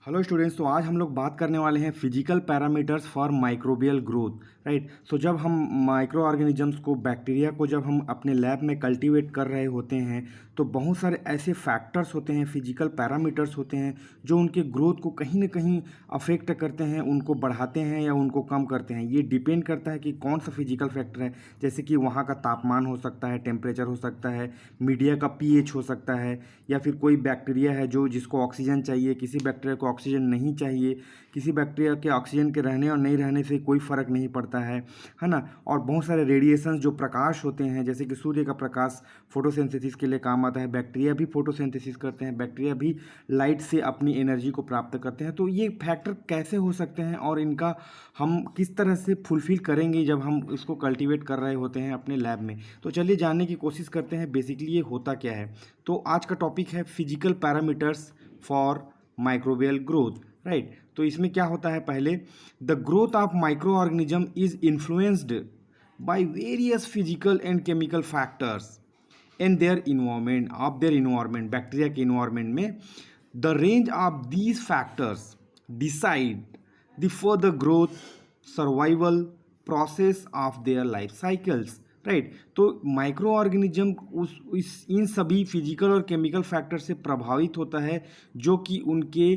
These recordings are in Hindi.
Hello students. तो आज हम लोग बात करने वाले हैं physical parameters for microbial growth. Right. So जब हम माइक्रो ऑर्गेनिजम्स को, बैक्टीरिया को जब हम अपने लैब में कल्टीवेट कर रहे होते हैं तो बहुत सारे ऐसे फैक्टर्स होते हैं, फिजिकल पैरामीटर्स होते हैं जो उनके ग्रोथ को कहीं ना कहीं अफेक्ट करते हैं, उनको बढ़ाते हैं या उनको कम करते हैं। ये डिपेंड करता है कि कौन सा फिजिकल फैक्टर है। जैसे कि वहाँ का तापमान हो सकता है, टेम्परेचर हो सकता है, मीडिया का पीएच हो सकता है, या फिर कोई बैक्टीरिया है जो जिसको ऑक्सीजन चाहिए, किसी बैक्टीरिया को ऑक्सीजन नहीं चाहिए, किसी बैक्टीरिया के ऑक्सीजन के रहने और नहीं रहने से कोई फ़र्क नहीं पड़ता है ना। और बहुत सारे रेडिएशंस जो प्रकाश होते हैं, जैसे कि सूर्य का प्रकाश फोटोसिंथेसिस के लिए काम आता है। बैक्टीरिया भी फोटोसिंथेसिस करते हैं, बैक्टीरिया भी लाइट से अपनी एनर्जी को प्राप्त करते हैं। तो ये फैक्टर कैसे हो सकते हैं और इनका हम किस तरह से फुलफिल करेंगे जब हम इसको कल्टीवेट कर रहे होते हैं अपने लैब में। तो चलिए जानने की कोशिश करते हैं बेसिकली ये होता क्या है। तो आज का टॉपिक है physical parameters for microbial growth. Right. तो इसमें क्या होता है, पहले the growth of micro organism is influenced by various physical and chemical factors in their environment, of their environment. Bacteria के इन्वायरमेंट में the range of these factors decide the further growth, survival process of their life cycles. Right. तो माइक्रो ऑर्गेनिज्म इन सभी फिजिकल और केमिकल फैक्टर से प्रभावित होता है जो कि उनके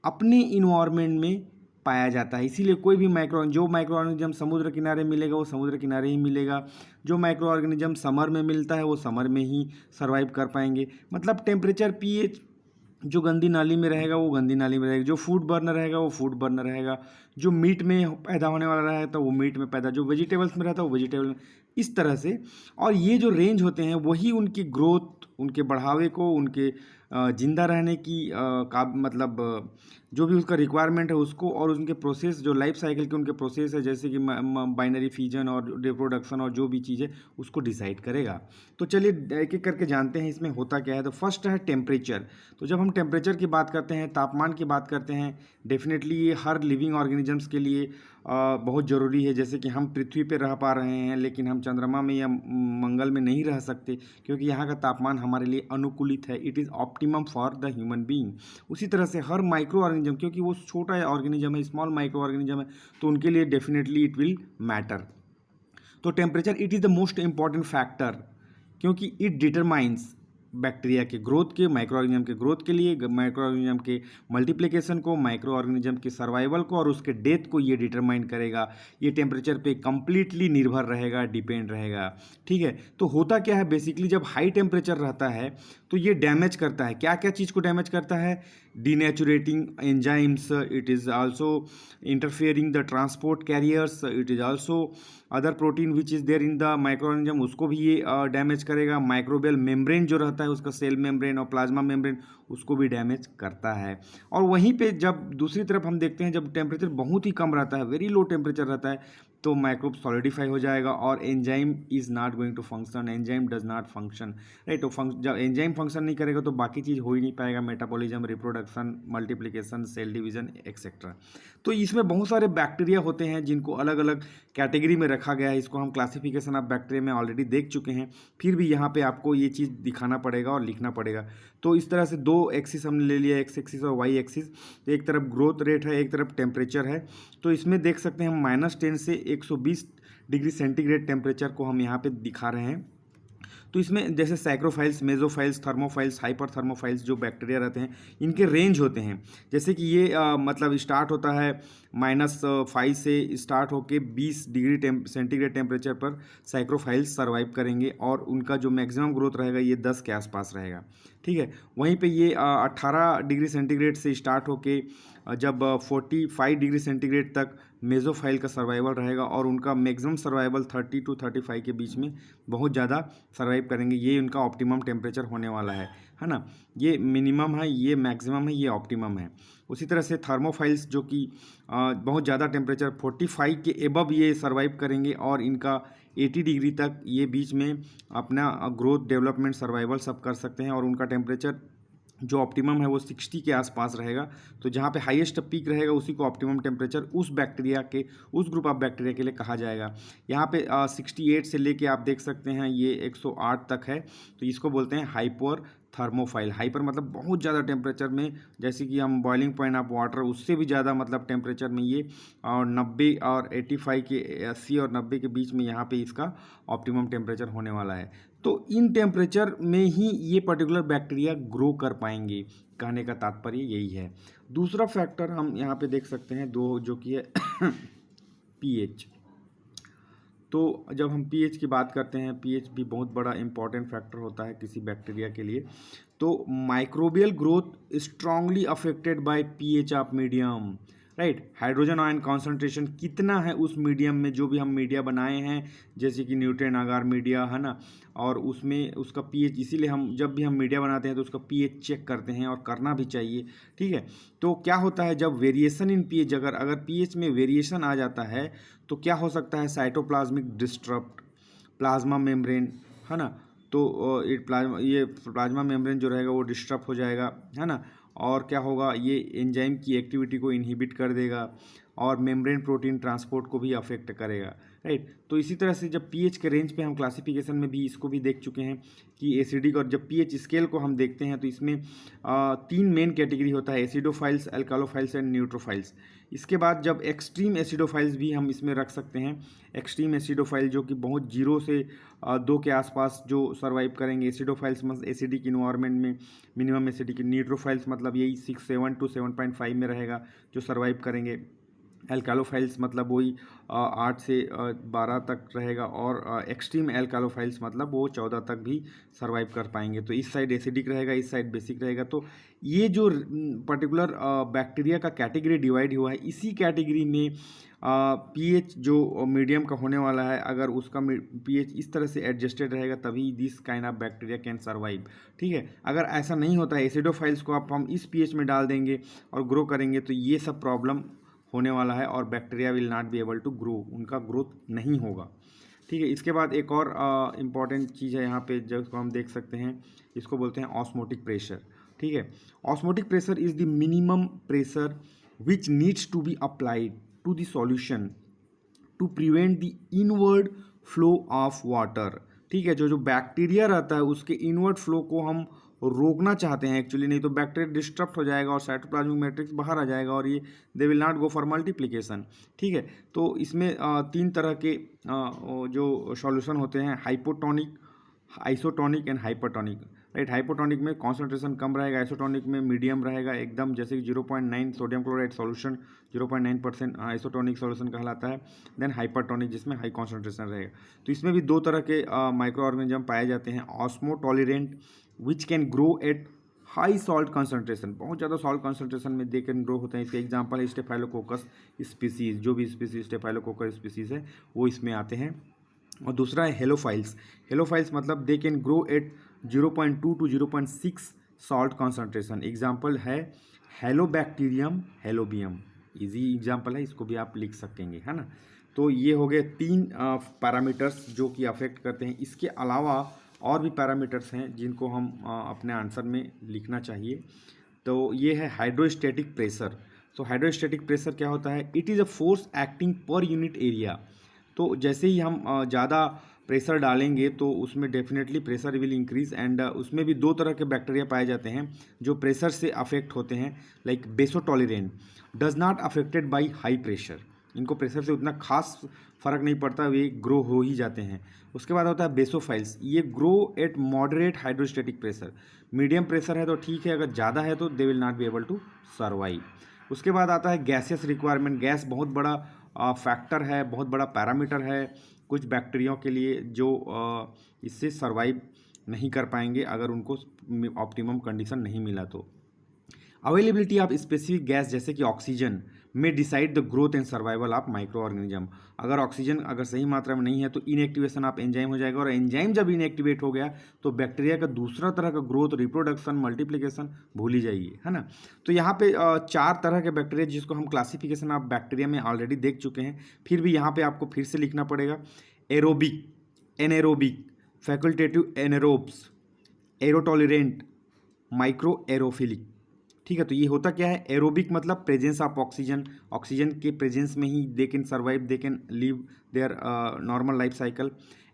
अपने इन्वायरमेंट में पाया जाता है। इसीलिए कोई भी जो माइक्रो ऑर्गेनिज्म समुद्र किनारे मिलेगा वो समुद्र किनारे ही मिलेगा, जो माइक्रो ऑर्गेनिज्म समर में मिलता है वो समर में ही सर्वाइव कर पाएंगे। मतलब टेम्परेचर, पीएच, जो गंदी नाली में रहेगा वो गंदी नाली में रहेगा, जो फूड बर्नर रहेगा वो फूड बर्नर रहेगा, जो मीट में पैदा होने वाला रहेगा तो वो मीट में पैदा, जो वेजिटेबल्स में रहता है वो वेजिटेबल में, इस तरह से। और ये जो रेंज होते हैं वही उनकी ग्रोथ, उनके बढ़ावे को, उनके जिंदा रहने की का मतलब जो भी उसका रिक्वायरमेंट है उसको, और उनके प्रोसेस जो लाइफ साइकिल के उनके प्रोसेस है, जैसे कि बाइनरी फिजन और रिप्रोडक्शन और जो भी चीज़ है उसको डिसाइड करेगा। तो चलिए एक एक करके जानते हैं इसमें होता क्या है। तो फर्स्ट है टेम्परेचर। तो जब हम टेम्परेचर की बात करते हैं, तापमान की बात करते हैं, डेफिनेटली ये हर लिविंग ऑर्गेनिजम्स के लिए बहुत ज़रूरी है। जैसे कि हम पृथ्वी पे रह पा रहे हैं लेकिन हम चंद्रमा में या मंगल में नहीं रह सकते क्योंकि यहाँ का तापमान हमारे लिए अनुकूलित है। It is optimum for the human being. उसी तरह से हर माइक्रो ऑर्गेनिज्म, क्योंकि वो छोटा ऑर्गेनिज्म है, स्मॉल माइक्रो ऑर्गेनिज्म है, तो उनके लिए डेफिनेटली इट विल मैटर। तो temperature it is the most important factor क्योंकि इट डिटरमाइंस बैक्टीरिया के ग्रोथ के, माइक्रो ऑर्गेनिज्म के ग्रोथ के लिए, माइक्रो ऑर्गेनिज्म के मल्टीप्लिकेशन को, माइक्रो ऑर्गेनिज्म के सर्वाइवल को और उसके डेथ को ये डिटरमाइन करेगा। ये टेम्परेचर पे कंप्लीटली निर्भर रहेगा, डिपेंड रहेगा। ठीक है। तो होता क्या है बेसिकली, जब हाई टेम्परेचर रहता है तो ये डैमेज करता है। क्या क्या चीज़ को डैमेज करता है? Denaturing enzymes, it is also interfering the transport carriers, it is also other protein which is there in the micro organism, उसको भी ये डैमेज करेगा। माइक्रोबियल मेम्ब्रेन जो रहता है उसका, सेल मेम्ब्रेन और प्लाज्मा मेम्ब्रेन, उसको भी डैमेज करता है। और वहीं पे जब दूसरी तरफ हम देखते हैं, जब टेम्परेचर बहुत ही कम रहता है, वेरी लो टेम्परेचर रहता है, तो माइक्रोब सॉलिडिफाई हो जाएगा और enzyme is not going to function, enzyme does not function. Right. तो जब एंजाइम फंक्शन नहीं करेगा तो बाकी चीज़ हो ही नहीं पाएगा, metabolism, reproduction, multiplication, cell division etcetera. तो इसमें बहुत सारे बैक्टीरिया होते हैं जिनको अलग अलग कैटेगरी में रखा गया है। इसको हम क्लासिफिकेशन ऑफ बैक्टीरिया में ऑलरेडी देख चुके हैं, फिर भी यहाँ पे आपको ये चीज़ दिखाना पड़ेगा और लिखना पड़ेगा। तो इस तरह से दो एक्सिस हमने ले लिया, एक्स एक्सिस और वाई एक्सिस। तो एक तरफ ग्रोथ रेट है, एक तरफ टेम्परेचर है। तो इसमें देख सकते हैं हम -10 से 120 डिग्री सेंटीग्रेड टेम्परेचर को हम यहाँ पे दिखा रहे हैं। तो इसमें जैसे सैक्रोफाइल्स, मेजोफाइल्स, थर्मोफाइल्स, हाइपर थर्मोफाइल्स जो बैक्टीरिया रहते हैं इनके रेंज होते हैं। जैसे कि ये मतलब स्टार्ट होता है -5 से स्टार्ट होके 20 डिग्री सेंटीग्रेड टेम्परेचर पर सैक्रोफाइल्स सर्वाइव करेंगे और उनका जो मैक्सिमम ग्रोथ रहेगा ये 10 के आसपास रहेगा। ठीक है। वहीं पे ये 18 डिग्री सेंटीग्रेड से स्टार्ट होके जब 45 डिग्री सेंटीग्रेड तक मेजोफाइल का सर्वाइवल रहेगा और उनका मैक्सिमम सर्वाइवल 30 to 35 के बीच में बहुत ज़्यादा सर्वाइव करेंगे। ये उनका ऑप्टिमम टेम्परेचर होने वाला है ना। ये मिनिमम है, ये मैक्सिमम है, ये ऑप्टिमम है। उसी तरह से थर्मोफाइल्स जो कि बहुत ज़्यादा टेम्परेचर 45 के एबव ये सर्वाइव करेंगे और इनका 80 डिग्री तक ये बीच में अपना ग्रोथ, डेवलपमेंट, सर्वाइवल सब कर सकते हैं और उनका टेम्परेचर जो ऑप्टिमम है वो 60 के आसपास रहेगा। तो जहाँ पे हाईएस्ट पीक रहेगा उसी को ऑप्टिमम टेम्परेचर उस बैक्टीरिया के, उस ग्रुप ऑफ बैक्टीरिया के लिए कहा जाएगा। यहाँ पे 68 से लेके आप देख सकते हैं ये 108 तक है, तो इसको बोलते हैं हाइपर थर्मोफाइल। हाइपर मतलब बहुत ज़्यादा टेम्परेचर में, जैसे कि हम बॉइलिंग पॉइंट ऑफ वाटर उससे भी ज़्यादा मतलब टेम्परेचर में ये, और 90 और 85 के 80 और 90 के बीच में यहाँ पे इसका ऑप्टिमम टेम्परेचर होने वाला है। तो इन टेम्परेचर में ही ये पर्टिकुलर बैक्टीरिया ग्रो कर पाएंगे, कहने का तात्पर्य यही है। दूसरा फैक्टर हम यहाँ पे देख सकते हैं दो, जो कि है पीएच। तो जब हम पीएच की बात करते हैं, पीएच भी बहुत बड़ा इंपॉर्टेंट फैक्टर होता है किसी बैक्टीरिया के लिए। तो microbial growth strongly affected by pH of medium, right. Hydrogen ion concentration कितना है उस मीडियम में, जो भी हम मीडिया बनाए हैं, जैसे कि न्यूट्रिएंट अगार मीडिया है ना, और उसमें उसका पीएच, इसीलिए हम जब भी हम मीडिया बनाते हैं तो उसका पीएच चेक करते हैं, और करना भी चाहिए, ठीक है। तो क्या होता है, जब वेरिएशन इन पीएच, अगर पीएच में वेरिएशन आ जाता है तो क्या हो सकता है, साइटोप्लाज्मिक डिस्टर्ब, प्लाज्मा मेम्ब्रेन, है ना। तो ये प्लाज्मा मेम्ब्रेन जो रहेगा वो डिस्टर्ब हो जाएगा, है ना। और क्या होगा, ये एंजाइम की एक्टिविटी को इनहिबिट कर देगा, और मेम्ब्रेन प्रोटीन ट्रांसपोर्ट को भी अफेक्ट करेगा, राइट। तो इसी तरह से जब पीएच के रेंज पे हम क्लासिफिकेशन में भी इसको भी देख चुके हैं कि एसिडिक, और जब पीएच स्केल को हम देखते हैं तो इसमें 3 मेन कैटेगरी होता है, एसिडोफाइल्स, अल्कालोफाइल्स एंड न्यूट्रोफाइल्स। इसके बाद जब एक्सट्रीम एसिडोफाइल्स भी हम इसमें रख सकते हैं, एक्सट्रीम एसिडोफाइल जो कि बहुत 0 से 2 के आसपास जो सर्वाइव करेंगे। एसिडोफाइल्स मतलब एसिडिक इन्वायरमेंट में मिनिमम एसिडिक, न्यूट्रोफाइल्स मतलब यही 7 to 7.5 में रहेगा जो सर्वाइव करेंगे। एल्कालोफाइल्स मतलब वही 8 से 12 तक रहेगा, और एक्सट्रीम एल्कालोफाइल्स मतलब वो 14 तक भी सर्वाइव कर पाएंगे। तो इस साइड एसिडिक रहेगा, इस साइड बेसिक रहेगा। तो ये जो पर्टिकुलर बैक्टीरिया का कैटेगरी डिवाइड हुआ है, इसी कैटेगरी में पीएच जो मीडियम का होने वाला है, अगर उसका पीएच इस तरह से एडजस्टेड रहेगा तभी this kind of bacteria can survive, ठीक है। अगर ऐसा नहीं होता है, एसिडोफाइल्स को आप हम इस पीएच में डाल देंगे और ग्रो करेंगे, तो ये सब प्रॉब्लम होने वाला है, और bacteria will not be able to grow, उनका ग्रोथ नहीं होगा, ठीक है। इसके बाद एक और इम्पॉर्टेंट चीज़ है यहाँ पे जिसको हम देख सकते हैं, इसको बोलते हैं ऑस्मोटिक प्रेशर, ठीक है। Osmotic pressure is the minimum pressure which needs to be applied to the solution to prevent the inward flow of water, ठीक है। जो बैक्टीरिया रहता है उसके इनवर्ड फ्लो को हम रोकना चाहते हैं एक्चुअली, नहीं तो बैक्टीरिया डिस्टर्ब हो जाएगा और साइटोप्लाज्मिक मैट्रिक्स बाहर आ जाएगा, और ये दे will not go for multiplication, ठीक है। तो इसमें 3 तरह के जो सॉल्यूशन होते हैं, hypotonic, isotonic and hypertonic, right. Hypotonic में कॉन्सेंट्रेशन कम रहेगा, आइसोटोनिक में मीडियम रहेगा एकदम, जैसे कि 0.9 sodium chloride solution 0.9% isotonic solution कहलाता है। देन हाइपरटोनिक जिसमें हाई कॉन्सेंट्रेशन रहेगा। तो इसमें भी 2 तरह के माइक्रो ऑर्गेनिज्म पाए जाते हैं, osmotolerant which can grow at high salt concentration, बहुत ज़्यादा सॉल्ट कंसंट्रेशन में दे कैन ग्रो होते हैं। इसके एग्जांपल है स्टेफाइलोकोकस स्पीसीज, जो भी स्पीसीज स्टेफाइलोकोकस स्पीसीज है वो इसमें आते हैं। और दूसरा है हेलोफाइल्स। हेलोफाइल्स मतलब they can grow eight 0.2 to 0.6 salt concentration. Example है हेलोबैक्टीरियम, हेलोबियम, इजी एग्जाम्पल है, इसको भी आप लिख सकेंगे, है ना। तो ये हो गए 3 पैरामीटर्स जो कि अफेक्ट करते हैं। इसके अलावा और भी पैरामीटर्स हैं जिनको हम अपने आंसर में लिखना चाहिए। तो ये है हाइड्रोस्टैटिक प्रेशर। तो हाइड्रोस्टैटिक प्रेशर क्या होता है, it is a force acting per unit area. तो जैसे ही हम ज़्यादा प्रेशर डालेंगे तो उसमें definitely pressure will increase, and उसमें भी 2 तरह के बैक्टीरिया पाए जाते हैं जो प्रेशर से अफेक्ट होते हैं, like barotolerant does not affected by high pressure, इनको प्रेशर से उतना खास फर्क नहीं पड़ता, वे ग्रो हो ही जाते हैं। उसके बाद होता है बेसोफाइल्स, ये grow at moderate hydrostatic pressure, medium pressure है तो ठीक है, अगर ज़्यादा है तो they will not be able to survive. उसके बाद आता है गैसियस रिक्वायरमेंट। गैस बहुत बड़ा फैक्टर है, बहुत बड़ा पैरामीटर है कुछ बैक्टीरिया के लिए, जो इससे सर्वाइव नहीं कर पाएंगे अगर उनको ऑप्टिमम कंडीशन नहीं मिला तो। अवेलेबिलिटी ऑफ स्पेसिफिक गैस जैसे कि ऑक्सीजन में decide the growth and survival of micro organism. अगर ऑक्सीजन अगर सही मात्रा में नहीं है तो इनएक्टिवेशन ऑफ एंजाइम हो जाएगा, और एंजाइम जब इनएक्टिवेट हो गया तो बैक्टीरिया का दूसरा तरह का ग्रोथ, रिप्रोडक्शन, मल्टीप्लिकेशन भूल ही जाइए, है ना। तो यहाँ पे 4 तरह के बैक्टीरिया जिसको हम क्लासिफिकेशन ऑफ बैक्टीरिया में ऑलरेडी देख चुके हैं, फिर भी यहाँ पे आपको फिर से लिखना पड़ेगा। Aerobic, anaerobic, facultative anaerobes, aerotolerant, micro aerophilic, ठीक है। तो ये होता क्या है, एरोबिक मतलब प्रेजेंस ऑफ ऑक्सीजन, ऑक्सीजन के प्रेजेंस में ही they can survive, they can live their normal life cycle.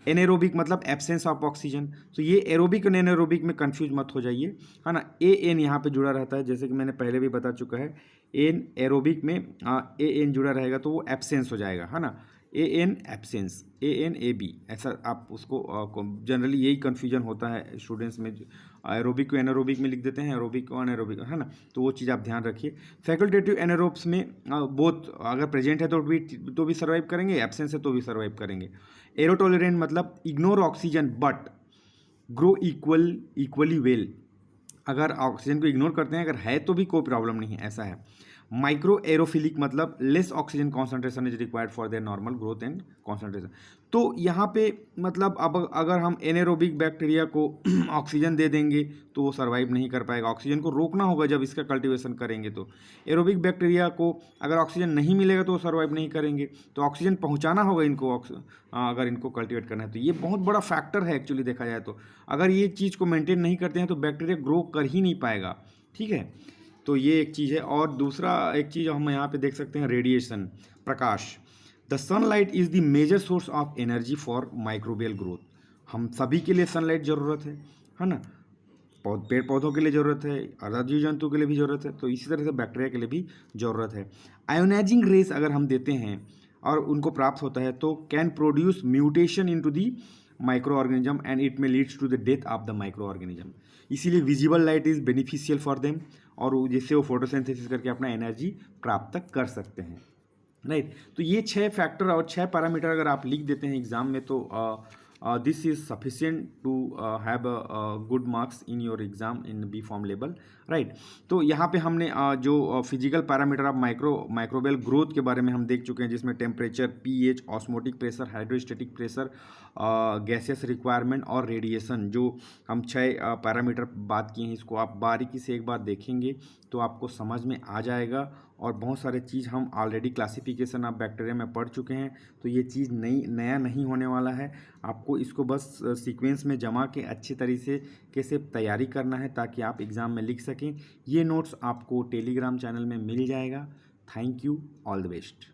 Anaerobic मतलब एब्सेंस ऑफ ऑक्सीजन। तो ये एरोबिक और एनेरोबिक में कंफ्यूज मत हो जाइए, है ना। ए एन यहाँ पे जुड़ा रहता है, जैसे कि मैंने पहले भी बता चुका है। एन एरोबिक में ए एन जुड़ा रहेगा तो वो एब्सेंस हो जाएगा, है ना। A N absence, A N A B, ऐसा आप उसको जनरली यही कन्फ्यूजन होता है स्टूडेंट्स में। एरोबिक को एनारोबिक में लिख देते हैं, एरोबिक को अनएरोबिक, है ना। तो वो चीज़ आप ध्यान रखिए। फैकल्टेटिव एनारोब्स में बोथ अगर प्रेजेंट है तो भी सर्वाइव करेंगे, एब्सेंस है तो भी सर्वाइव करेंगे। एरोटॉलरेंट मतलब ignore oxygen but grow equally well. अगर ऑक्सीजन को इग्नोर करते हैं, अगर है तो भी कोई प्रॉब्लम नहीं है, ऐसा है। माइक्रो एरोफिलिक मतलब less oxygen concentration is required for their normal growth and concentration. तो यहाँ पे मतलब अब अगर हम एनेरोबिक बैक्टीरिया को ऑक्सीजन दे देंगे तो वो सर्वाइव नहीं कर पाएगा, ऑक्सीजन को रोकना होगा जब इसका कल्टीवेशन करेंगे। तो एरोबिक बैक्टीरिया को अगर ऑक्सीजन नहीं मिलेगा तो वो सर्वाइव नहीं करेंगे, तो ऑक्सीजन पहुँचाना होगा इनको अगर इनको कल्टीवेट करना है। तो ये बहुत बड़ा फैक्टर है एक्चुअली देखा जाए तो। अगर ये चीज़ को मेंटेन नहीं करते हैं तो बैक्टीरिया ग्रो कर ही नहीं पाएगा, ठीक है। तो ये एक चीज़ है। और दूसरा एक चीज़ हम यहाँ पे देख सकते हैं, रेडिएशन, प्रकाश। The sunlight is the major source of energy for microbial growth. हम सभी के लिए सनलाइट ज़रूरत है ना। पेड़ पौधों के लिए ज़रूरत है, अदर जीव जंतु के लिए भी ज़रूरत है, तो इसी तरह से बैक्टीरिया के लिए भी ज़रूरत है। आयोनाइजिंग रेस अगर हम देते हैं और उनको प्राप्त होता है तो can produce mutation into the micro organism and it में leads to the death of the micro organism. इसीलिए visible light is beneficial for them, और जिससे वो फोटोसिंथेसिस करके अपना एनर्जी प्राप्त कर सकते हैं, राइट। तो ये 6 फैक्टर और 6 पैरामीटर अगर आप लिख देते हैं एग्जाम में तो this is sufficient to have good marks in your exam in B form level, right. तो यहाँ पे हमने जो physical parameter of microbial growth के बारे में हम देख चुके हैं, जिसमें temperature, pH, osmotic pressure, hydrostatic pressure, gases requirement और रेडिएशन, जो हम 6 पैरामीटर बात किए हैं, इसको आप बारीकी से एक बार देखेंगे तो आपको समझ में आ जाएगा। और बहुत सारे चीज़ हम ऑलरेडी क्लासिफिकेशन ऑफ बैक्टीरिया में पढ़ चुके हैं, तो ये चीज़ नया नहीं होने वाला है। आपको इसको बस सीक्वेंस में जमा के अच्छे तरीके से तैयारी करना है ताकि आप एग्ज़ाम में लिख सकें। ये नोट्स आपको टेलीग्राम चैनल में मिल जाएगा। Thank you, all the best.